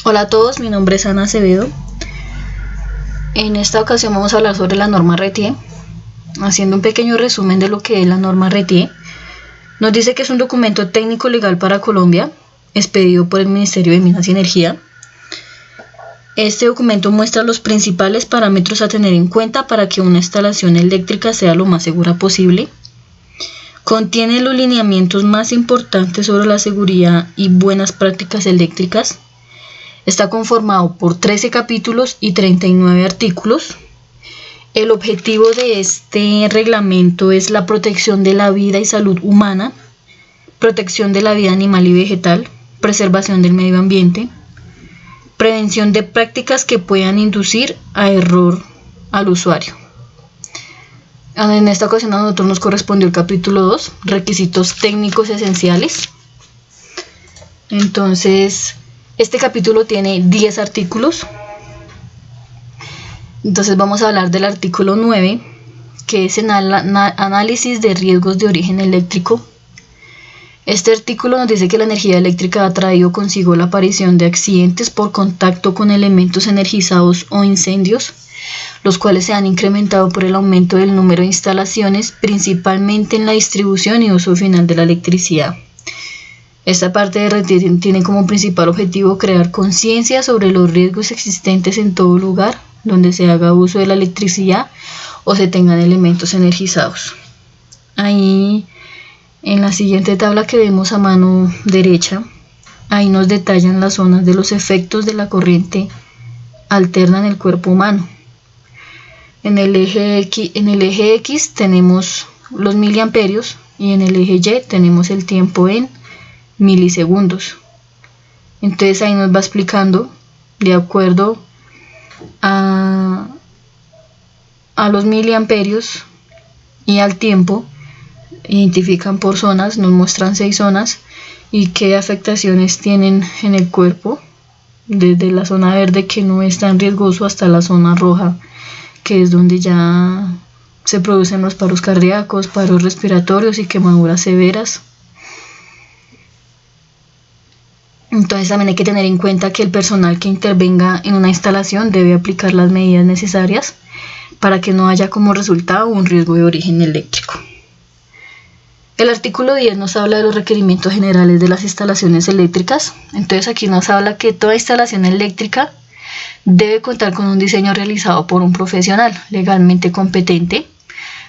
Hola a todos, mi nombre es Ana Acevedo. En esta ocasión vamos a hablar sobre la norma RETIE. Haciendo un pequeño resumen de lo que es la norma RETIE, nos dice que es un documento técnico legal para Colombia, expedido por el Ministerio de Minas y Energía. Este documento muestra los principales parámetros a tener en cuenta para que una instalación eléctrica sea lo más segura posible. Contiene los lineamientos más importantes sobre la seguridad y buenas prácticas eléctricas. Está conformado por 13 capítulos y 39 artículos. El objetivo de este reglamento es la protección de la vida y salud humana, protección de la vida animal y vegetal, preservación del medio ambiente, prevención de prácticas que puedan inducir a error al usuario. En esta ocasión a nosotros nos correspondió el capítulo 2, requisitos técnicos esenciales. Entonces, este capítulo tiene 10 artículos. Entonces vamos a hablar del artículo 9, que es el análisis de riesgos de origen eléctrico. Este artículo nos dice que la energía eléctrica ha traído consigo la aparición de accidentes por contacto con elementos energizados o incendios, los cuales se han incrementado por el aumento del número de instalaciones, principalmente en la distribución y uso final de la electricidad. Esta parte de RETIE tiene como principal objetivo crear conciencia sobre los riesgos existentes en todo lugar donde se haga uso de la electricidad o se tengan elementos energizados. Ahí en la siguiente tabla que vemos a mano derecha, ahí nos detallan las zonas de los efectos de la corriente alterna en el cuerpo humano. En el eje X tenemos los miliamperios y en el eje Y tenemos el tiempo en milisegundos. Entonces ahí nos va explicando de acuerdo a los miliamperios y al tiempo, identifican por zonas, nos muestran 6 zonas y qué afectaciones tienen en el cuerpo, desde la zona verde, que no es tan riesgoso, hasta la zona roja, que es donde ya se producen los paros cardíacos, paros respiratorios y quemaduras severas. Entonces también hay que tener en cuenta que el personal que intervenga en una instalación debe aplicar las medidas necesarias para que no haya como resultado un riesgo de origen eléctrico. El artículo 10 nos habla de los requerimientos generales de las instalaciones eléctricas. Entonces aquí nos habla que toda instalación eléctrica debe contar con un diseño realizado por un profesional legalmente competente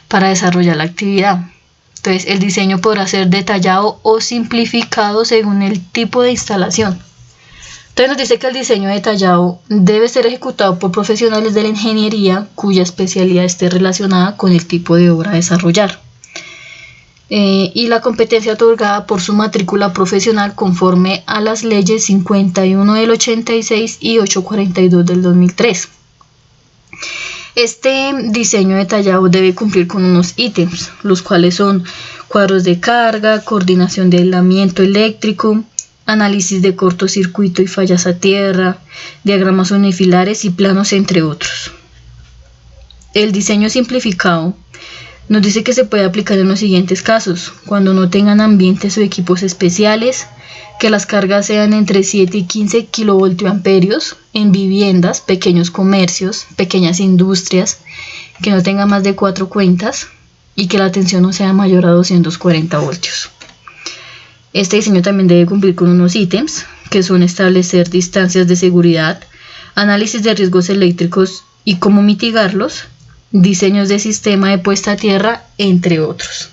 para desarrollar la actividad. Entonces, el diseño podrá ser detallado o simplificado según el tipo de instalación. Entonces nos dice que el diseño detallado debe ser ejecutado por profesionales de la ingeniería cuya especialidad esté relacionada con el tipo de obra a desarrollar. Y la competencia otorgada por su matrícula profesional conforme a las leyes 51 del 86 y 842 del 2003. Este diseño detallado debe cumplir con unos ítems, los cuales son cuadros de carga, coordinación de aislamiento eléctrico, análisis de cortocircuito y fallas a tierra, diagramas unifilares y planos, entre otros. El diseño simplificado nos dice que se puede aplicar en los siguientes casos: cuando no tengan ambientes o equipos especiales, que las cargas sean entre 7 y 15 kilovoltiamperios en viviendas, pequeños comercios, pequeñas industrias, que no tengan más de 4 cuentas y que la tensión no sea mayor a 240 voltios. Este diseño también debe cumplir con unos ítems, que son establecer distancias de seguridad, análisis de riesgos eléctricos y cómo mitigarlos, diseños de sistema de puesta a tierra, entre otros.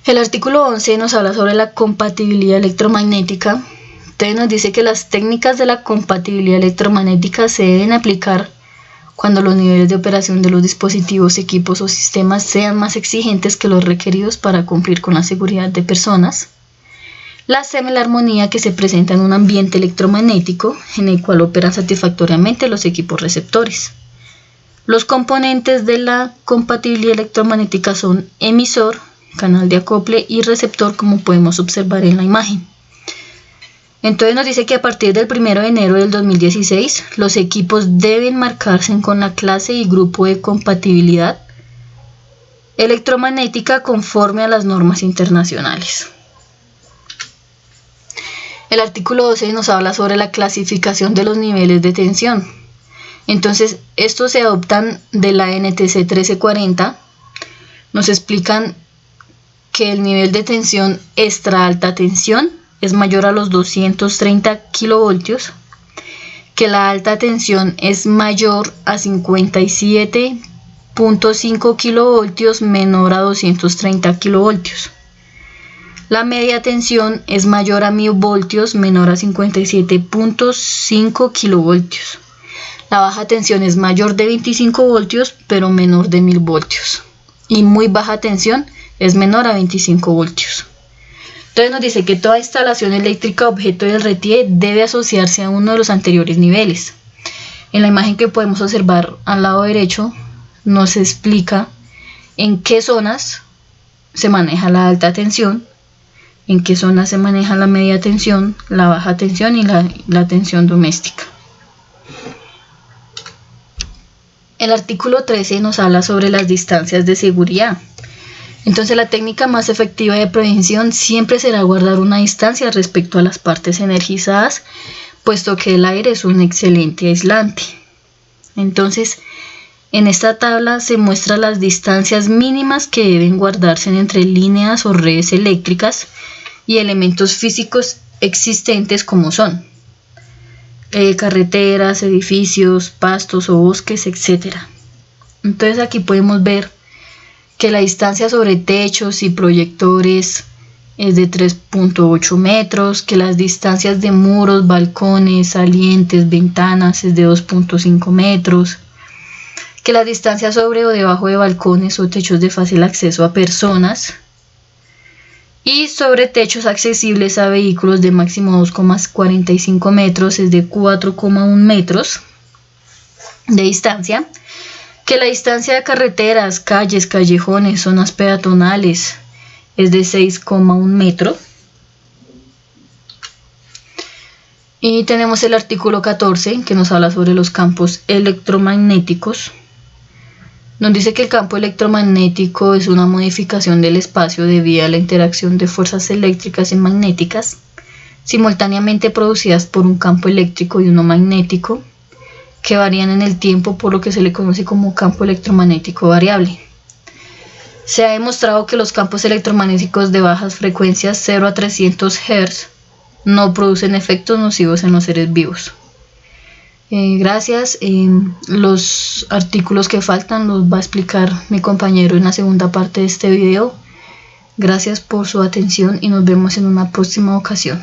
El artículo 11 nos habla sobre la compatibilidad electromagnética. Entonces nos dice que las técnicas de la compatibilidad electromagnética se deben aplicar cuando los niveles de operación de los dispositivos, equipos o sistemas sean más exigentes que los requeridos para cumplir con la seguridad de personas. La semiarmonía que se presenta en un ambiente electromagnético en el cual operan satisfactoriamente los equipos receptores. Los componentes de la compatibilidad electromagnética son emisor, canal de acople y receptor, como podemos observar en la imagen. Entonces nos dice que a partir del 1 de enero del 2016 los equipos deben marcarse con la clase y grupo de compatibilidad electromagnética conforme a las normas internacionales. El artículo 12 nos habla sobre la clasificación de los niveles de tensión. Entonces, estos se adoptan de la NTC 1340. Nos explican que el nivel de tensión extra alta tensión es mayor a los 230 kilovoltios, que la alta tensión es mayor a 57.5 kilovoltios menor a 230 kilovoltios. La media tensión es mayor a 1000 voltios menor a 57.5 kilovoltios. La baja tensión es mayor de 25 voltios pero menor de 1000 voltios. Y muy baja tensión es menor a 25 voltios. Entonces nos dice que toda instalación eléctrica objeto del RTIE debe asociarse a uno de los anteriores niveles. En la imagen que podemos observar al lado derecho nos explica en qué zonas se maneja la alta tensión, en qué zonas se maneja la media tensión, la baja tensión y la tensión doméstica. El artículo 13 nos habla sobre las distancias de seguridad. Entonces la técnica más efectiva de prevención siempre será guardar una distancia respecto a las partes energizadas, puesto que el aire es un excelente aislante. Entonces, en esta tabla se muestran las distancias mínimas que deben guardarse entre líneas o redes eléctricas y elementos físicos existentes como son carreteras, edificios, pastos o bosques, etc. Entonces aquí podemos ver que la distancia sobre techos y proyectores es de 3.8 metros, que las distancias de muros, balcones, salientes, ventanas es de 2.5 metros, que la distancia sobre o debajo de balcones o techos de fácil acceso a personas y sobre techos accesibles a vehículos de máximo 2,45 metros es de 4,1 metros de distancia, que la distancia de carreteras, calles, callejones, zonas peatonales es de 6,1 metro. Y tenemos el artículo 14 que nos habla sobre los campos electromagnéticos. Nos dice que el campo electromagnético es una modificación del espacio debido a la interacción de fuerzas eléctricas y magnéticas simultáneamente producidas por un campo eléctrico y uno magnético que varían en el tiempo, por lo que se le conoce como campo electromagnético variable. Se ha demostrado que los campos electromagnéticos de bajas frecuencias 0 a 300 Hz no producen efectos nocivos en los seres vivos. Gracias. Los artículos que faltan los va a explicar mi compañero en la segunda parte de este video. Gracias por su atención y nos vemos en una próxima ocasión.